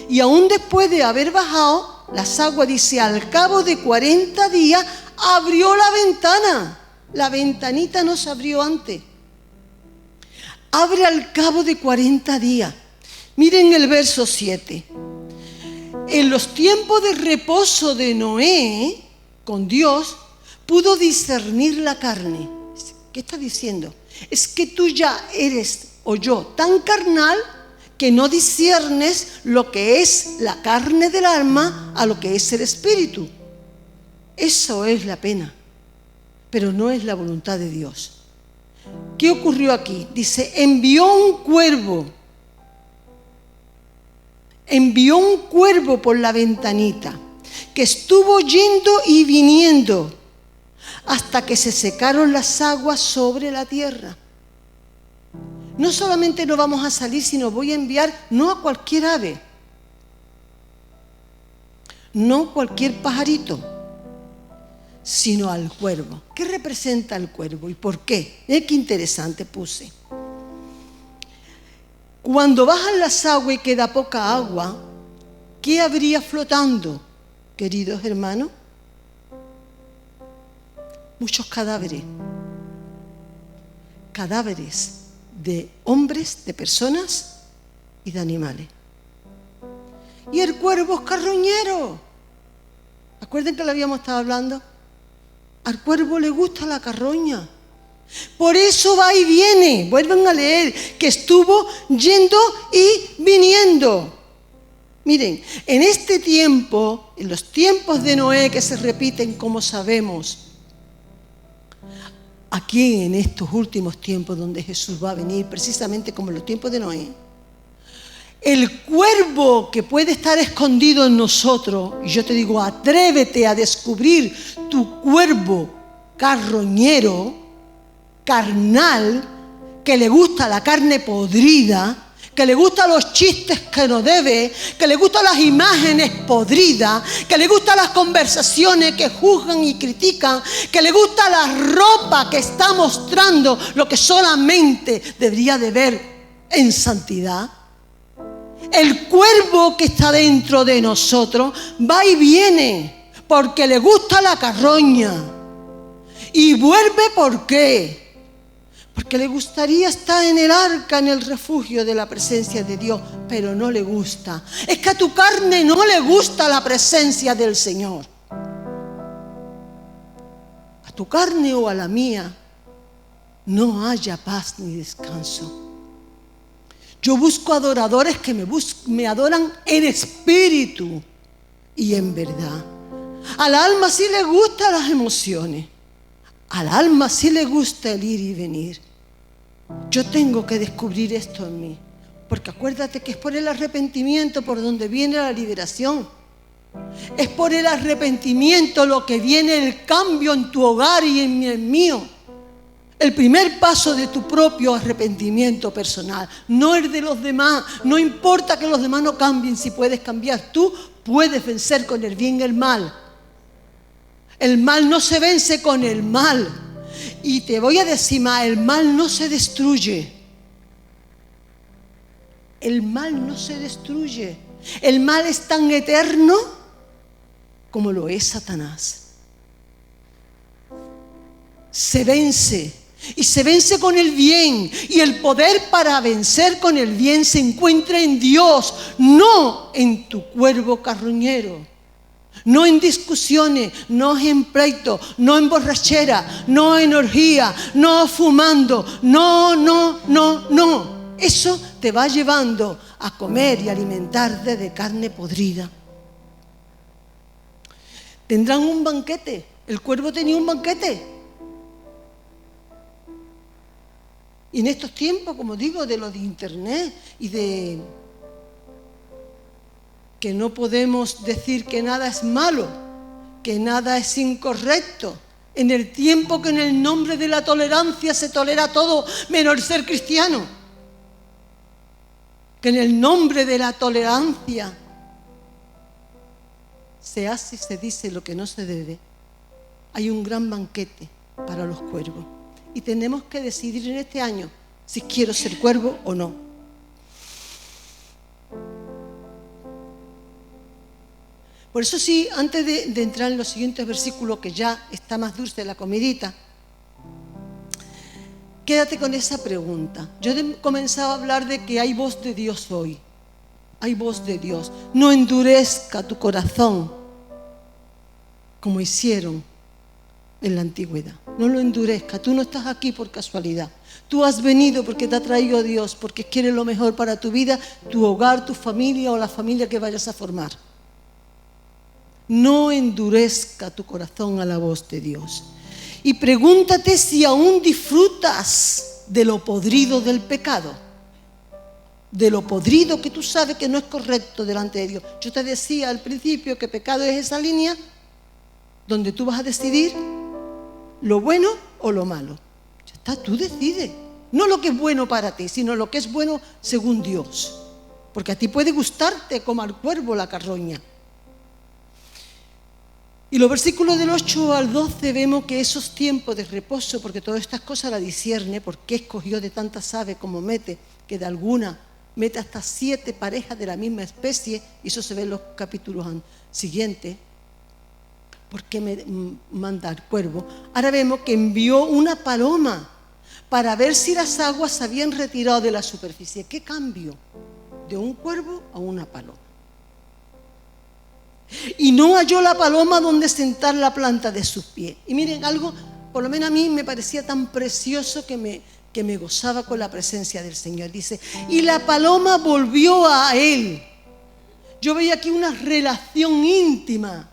Y aún después de haber bajado las aguas, dice, al cabo de 40 días abrió la ventana. La ventanita no se abrió antes. Abre al cabo de 40 días. Miren el verso 7. En los tiempos de reposo de Noé con Dios, pudo discernir la carne. ¿Qué está diciendo? Es que tú ya eres, o yo, tan carnal que no disciernes lo que es la carne del alma a lo que es el espíritu. Eso es la pena, pero no es la voluntad de Dios. ¿Qué ocurrió aquí? Dice, envió un cuervo por la ventanita, que estuvo yendo y viniendo hasta que se secaron las aguas sobre la tierra. No solamente no vamos a salir, sino voy a enviar no a cualquier ave, no cualquier pajarito, sino al cuervo. ¿Qué representa el cuervo y por qué? Qué interesante puse. Cuando bajan las aguas y queda poca agua, ¿qué habría flotando, queridos hermanos? Muchos cadáveres. Cadáveres de hombres, de personas y de animales. Y el cuervo es carroñero. ¿Acuerdan que lo habíamos estado hablando? Al cuervo le gusta la carroña. Por eso va y viene. Vuelvan a leer que estuvo yendo y viniendo. Miren, en este tiempo, en los tiempos de Noé que se repiten como sabemos, aquí en estos últimos tiempos donde Jesús va a venir, precisamente como en los tiempos de Noé, el cuervo que puede estar escondido en nosotros, y yo te digo, atrévete a descubrir tu cuervo carroñero, carnal, que le gusta la carne podrida, que le gustan los chistes que no debe, que le gustan las imágenes podridas, que le gustan las conversaciones que juzgan y critican, que le gusta la ropa que está mostrando lo que solamente debería de ver en santidad. El cuervo que está dentro de nosotros va y viene porque le gusta la carroña. Y vuelve, ¿por qué? Porque le gustaría estar en el arca, en el refugio de la presencia de Dios, pero no le gusta. Es que a tu carne no le gusta la presencia del Señor. A tu carne o a la mía no haya paz ni descanso. Yo busco adoradores que me adoran en espíritu y en verdad. Al alma sí le gustan las emociones. Al alma sí le gusta el ir y venir. Yo tengo que descubrir esto en mí, porque acuérdate que es por el arrepentimiento por donde viene la liberación. Es por el arrepentimiento lo que viene el cambio en tu hogar y en el mío. El primer paso de tu propio arrepentimiento personal, no el de los demás. No importa que los demás no cambien, si puedes cambiar, tú puedes vencer con el bien el mal. El mal no se vence con el mal. Y te voy a decir más, el mal no se destruye. El mal no se destruye. El mal es tan eterno como lo es Satanás. Se vence. Y se vence con el bien. Y el poder para vencer con el bien se encuentra en Dios, no en tu cuervo carroñero. No en discusiones, no en pleito, no en borrachera, no en orgía, no fumando. No. Eso te va llevando a comer y alimentarte de carne podrida. Tendrán un banquete. El cuervo tenía un banquete. Y en estos tiempos, como digo, de lo de internet y de que no podemos decir que nada es malo, que nada es incorrecto, en el tiempo que en el nombre de la tolerancia se tolera todo menos el ser cristiano, que en el nombre de la tolerancia se hace y se dice lo que no se debe. Hay un gran banquete para los cuervos y tenemos que decidir en este año si quiero ser cuervo o no. Por eso sí, antes de entrar en los siguientes versículos, que ya está más dulce la comidita, quédate con esa pregunta. Yo he comenzado a hablar de que hay voz de Dios hoy. Hay voz de Dios. No endurezca tu corazón como hicieron en la antigüedad. No lo endurezca. Tú no estás aquí por casualidad. Tú has venido porque te ha traído Dios, porque quiere lo mejor para tu vida, tu hogar, tu familia o la familia que vayas a formar. No endurezca tu corazón a la voz de Dios. Y pregúntate si aún disfrutas de lo podrido del pecado. De lo podrido que tú sabes que no es correcto delante de Dios. Yo te decía al principio que pecado es esa línea donde tú vas a decidir lo bueno o lo malo. Ya está, tú decides. No lo que es bueno para ti, sino lo que es bueno según Dios. Porque a ti puede gustarte como al cuervo la carroña. Y los versículos del 8 al 12 vemos que esos tiempos de reposo, porque todas estas cosas las discierne, porque escogió de tantas aves como mete, que de alguna mete hasta 7 parejas de la misma especie, y eso se ve en los capítulos siguientes. ¿Por qué me manda al cuervo? Ahora vemos que envió una paloma para ver si las aguas se habían retirado de la superficie. ¿Qué cambio? De un cuervo a una paloma. Y no halló la paloma donde sentar la planta de sus pies. Y miren, algo, por lo menos a mí me parecía tan precioso que me gozaba con la presencia del Señor. Dice, y la paloma volvió a él. Yo veía aquí una relación íntima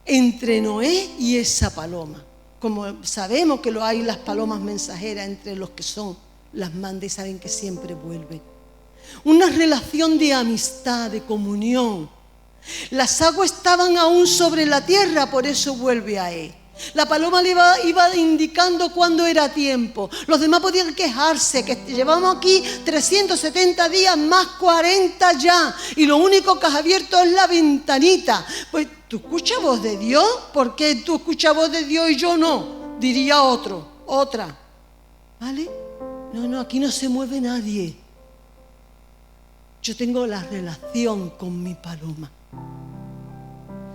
entre Noé y esa paloma. Como sabemos que lo hay las palomas mensajeras entre los que son, las manda y saben que siempre vuelven. Una relación de amistad, de comunión. Las aguas estaban aún sobre la tierra, por eso vuelve a él. La paloma le iba indicando cuándo era tiempo. Los demás podían quejarse, que llevamos aquí 370 días más 40 ya, y lo único que has abierto es la ventanita. Pues, ¿tú escuchas voz de Dios? ¿Por qué tú escuchas voz de Dios y yo no? Diría otra. ¿Vale? No, aquí no se mueve nadie. Yo tengo la relación con mi paloma.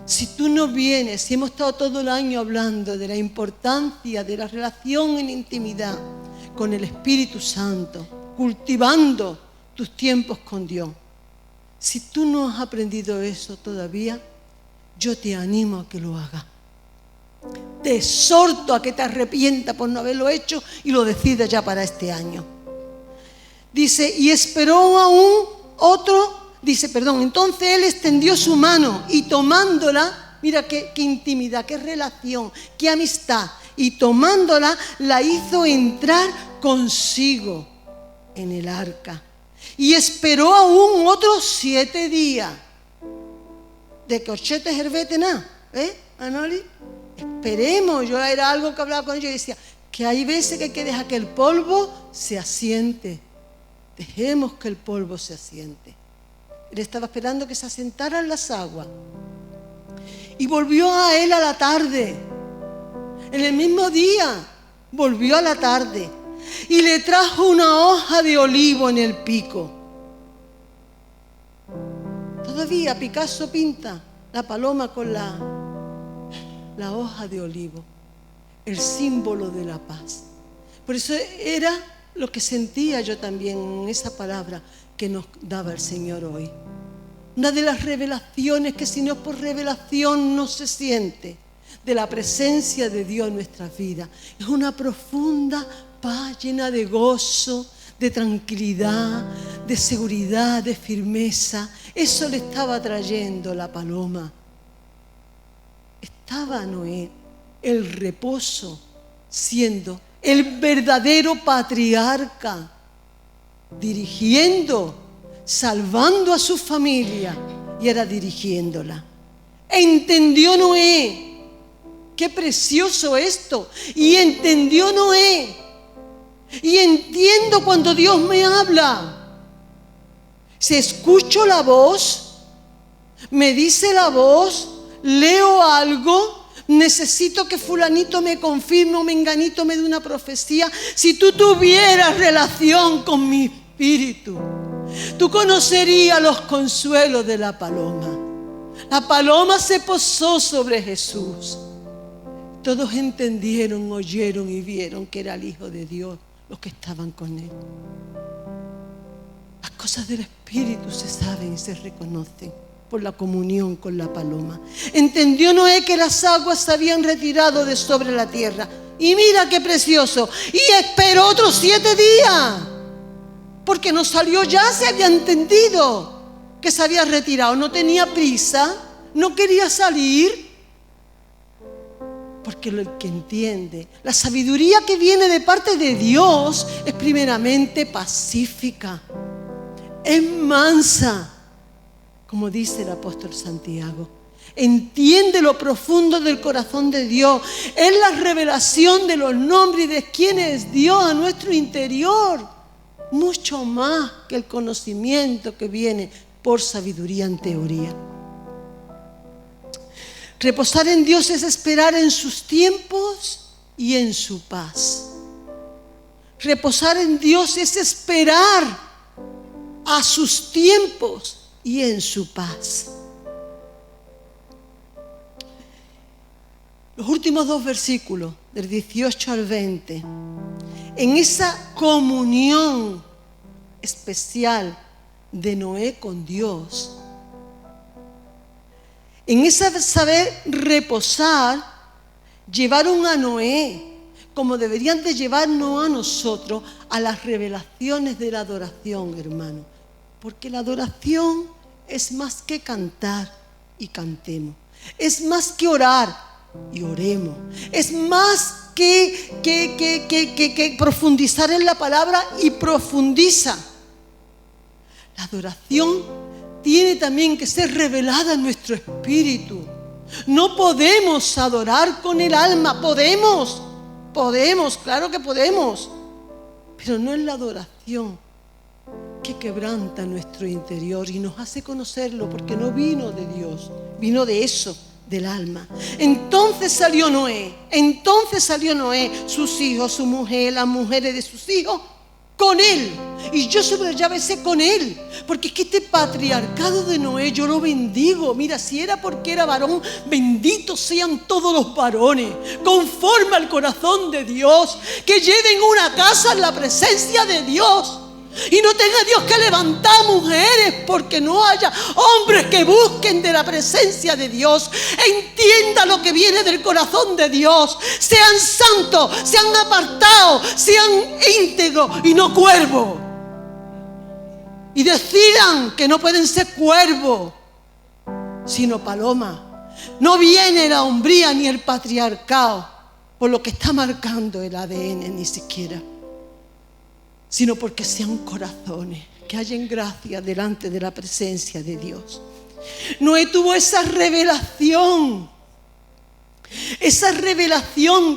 Si tú no vienes, si hemos estado todo el año hablando de la importancia de la relación en intimidad con el Espíritu Santo, cultivando tus tiempos con Dios, si tú no has aprendido eso todavía, yo te animo a que lo hagas. Te exhorto a que te arrepientas por no haberlo hecho y lo decidas ya para este año. Dice, y esperó aún otro. Entonces él extendió su mano y tomándola, mira qué intimidad, qué relación, qué amistad, y tomándola la hizo entrar consigo en el arca. Y esperó aún otros 7 días. De que ochete herbete nada, Anoli? Esperemos, yo era algo que hablaba con ellos y decía, que hay veces que hay que dejar que el polvo se asiente. Dejemos que el polvo se asiente. Él estaba esperando que se asentaran las aguas. Y volvió a él a la tarde. En el mismo día, volvió a la tarde. Y le trajo una hoja de olivo en el pico. Todavía Picasso pinta la paloma con la hoja de olivo. El símbolo de la paz. Por eso era lo que sentía yo también en esa palabra que nos daba el Señor hoy. Una de las revelaciones que si no es por revelación no se siente de la presencia de Dios en nuestras vidas. Es una profunda paz llena de gozo, de tranquilidad, de seguridad, de firmeza. Eso le estaba trayendo la paloma. Estaba Noé, el reposo, siendo el verdadero patriarca, dirigiendo, salvando a su familia y era dirigiéndola. Entendió Noé, qué precioso esto, y entendió Noé, y entiendo cuando Dios me habla. Si escucho la voz, me dice la voz, leo algo, necesito que fulanito me confirme o menganito me dé una profecía. Si tú tuvieras relación con mi espíritu, tú conocerías los consuelos de la paloma. La paloma se posó sobre Jesús. Todos entendieron, oyeron y vieron que era el Hijo de Dios, los que estaban con él. Las cosas del Espíritu se saben y se reconocen por la comunión con la paloma. Entendió Noé que las aguas se habían retirado de sobre la tierra. Y mira qué precioso. Y esperó otros 7 días. Porque no salió ya, se había entendido que se había retirado. No tenía prisa, no quería salir. Porque el que entiende, la sabiduría que viene de parte de Dios es primeramente pacífica, es mansa, como dice el apóstol Santiago. Entiende lo profundo del corazón de Dios. Es la revelación de los nombres y de quién es Dios a nuestro interior. Mucho más que el conocimiento que viene por sabiduría en teoría. Reposar en Dios es esperar en sus tiempos y en su paz. Reposar en Dios es esperar a sus tiempos y en su paz. Los últimos 2 versículos, del 18 al 20, en esa comunión especial de Noé con Dios, en ese saber reposar, llevaron a Noé, como deberían de llevarnos a nosotros, a las revelaciones de la adoración, hermano. Porque la adoración es más que cantar y cantemos. Es más que orar y oremos. Es más que profundizar en la palabra y profundiza. La adoración tiene también que ser revelada en nuestro espíritu. No podemos adorar con el alma. Podemos, claro que podemos. Pero no es la adoración que quebranta nuestro interior y nos hace conocerlo, porque no vino de Dios, vino de eso, del alma. Entonces salió Noé, sus hijos, su mujer, las mujeres de sus hijos, con él. Y yo subrayaba ese con él, porque es que este patriarcado de Noé yo lo bendigo. Mira, si era porque era varón, benditos sean todos los varones, conforme al corazón de Dios, que lleven una casa en la presencia de Dios. Y no tenga Dios que levantar mujeres porque no haya hombres que busquen de la presencia de Dios. Entienda lo que viene del corazón de Dios. Sean santos, sean apartados, sean íntegros y no cuervos. Y decidan que no pueden ser cuervos, sino palomas. No viene la hombría ni el patriarcado por lo que está marcando el ADN ni siquiera, sino porque sean corazones que hallen gracia delante de la presencia de Dios. Noé tuvo esa revelación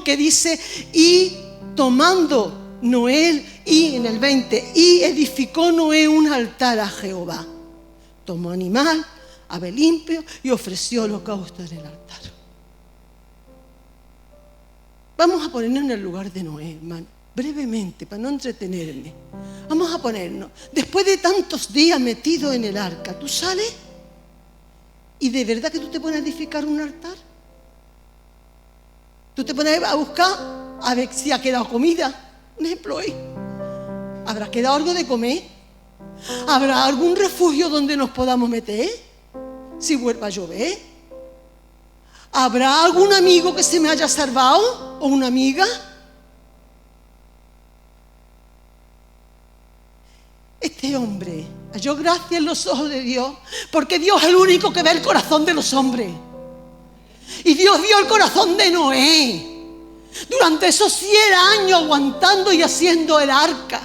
que dice, y tomando Noé, y en el 20, y edificó Noé un altar a Jehová. Tomó animal, ave limpio, y ofreció holocausto en el altar. Vamos a ponernos en el lugar de Noé, hermano. Brevemente, para no entretenerme, vamos a ponernos, después de tantos días metido en el arca, tú sales y de verdad que tú te pones a edificar un altar. Tú te pones a buscar a ver si ha quedado comida, Un ejemplo hoy. ¿Habrá quedado algo de comer? ¿Habrá algún refugio donde nos podamos meter si vuelva a llover? ¿Habrá algún amigo que se me haya salvado o una amiga? Este hombre halló gracia en los ojos de Dios, porque Dios es el único que ve el corazón de los hombres. Y Dios vio el corazón de Noé durante esos 100 años aguantando y haciendo el arca.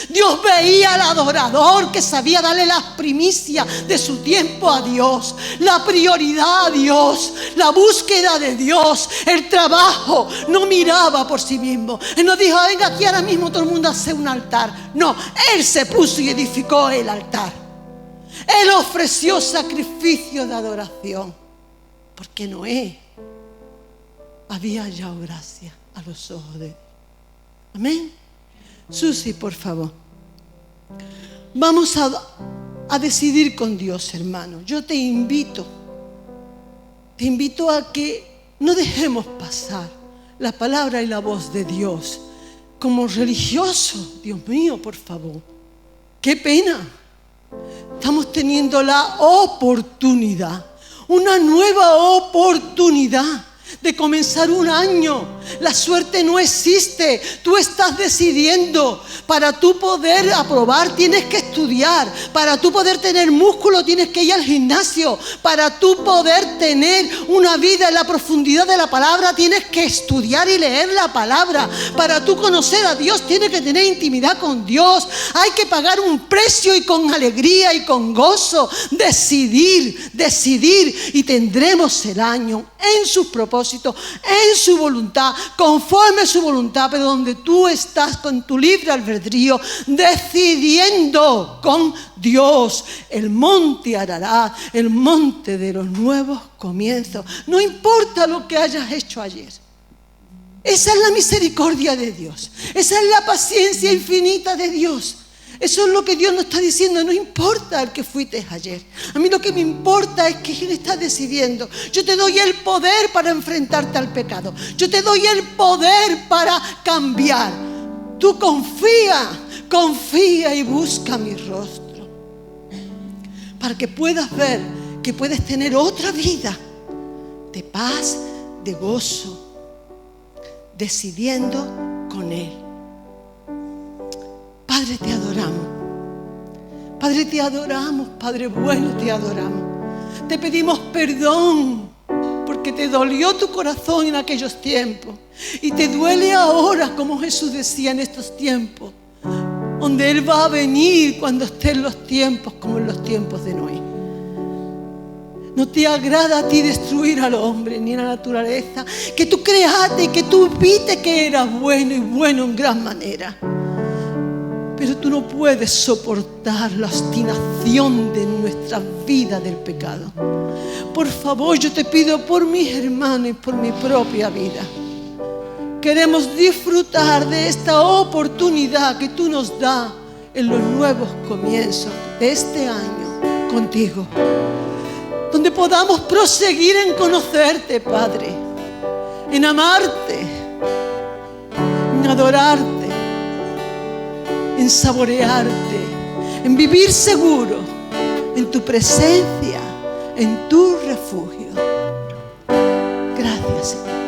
Dios veía al adorador que sabía darle las primicias de su tiempo a Dios, la prioridad a Dios, la búsqueda de Dios, el trabajo. No miraba por sí mismo. Él no dijo, venga aquí ahora mismo todo el mundo a hacer un altar. No, Él se puso y edificó el altar. Él ofreció sacrificio de adoración, porque Noé había hallado gracia a los ojos de Dios. Amén. Susi, por favor. Vamos a decidir con Dios, hermano. Yo te invito a que no dejemos pasar la palabra y la voz de Dios como religiosos. Dios mío, por favor. Qué pena. Estamos teniendo la oportunidad, una nueva oportunidad de comenzar un año. La suerte no existe. Tú estás decidiendo. Para tú poder aprobar tienes que estudiar. Para tú poder tener músculo tienes que ir al gimnasio. Para tú poder tener una vida en la profundidad de la palabra tienes que estudiar y leer la palabra. Para tú conocer a Dios tienes que tener intimidad con Dios. Hay que pagar un precio y con alegría y con gozo decidir y tendremos el año en sus propósitos, en su voluntad, conforme a su voluntad, pero donde tú estás con tu libre albedrío decidiendo con Dios. El monte Ararat, el monte de los nuevos comienzos. No importa lo que hayas hecho ayer. Esa es la misericordia de Dios. Esa es la paciencia infinita de Dios. Eso es lo que Dios nos está diciendo. No importa el que fuiste ayer. A mí lo que me importa es que Él está decidiendo. Yo te doy el poder para enfrentarte al pecado. Yo te doy el poder para cambiar. Tú confía y busca mi rostro. Para que puedas ver que puedes tener otra vida de paz, de gozo, decidiendo con Él. Padre, te adoramos. Padre, te adoramos. Padre bueno, te adoramos. Te pedimos perdón porque te dolió tu corazón en aquellos tiempos. Y te duele ahora, como Jesús decía, en estos tiempos, donde Él va a venir cuando estén los tiempos como en los tiempos de Noé. No te agrada a ti destruir al hombre ni a la naturaleza, que tú creaste y que tú viste que eras bueno y bueno en gran manera. Pero tú no puedes soportar la obstinación de nuestra vida del pecado. Por favor, yo te pido por mis hermanos y por mi propia vida. Queremos disfrutar de esta oportunidad que tú nos das en los nuevos comienzos de este año contigo. Donde podamos proseguir en conocerte, Padre, en amarte, en adorarte, en saborearte, en vivir seguro, en tu presencia, en tu refugio. Gracias, Señor.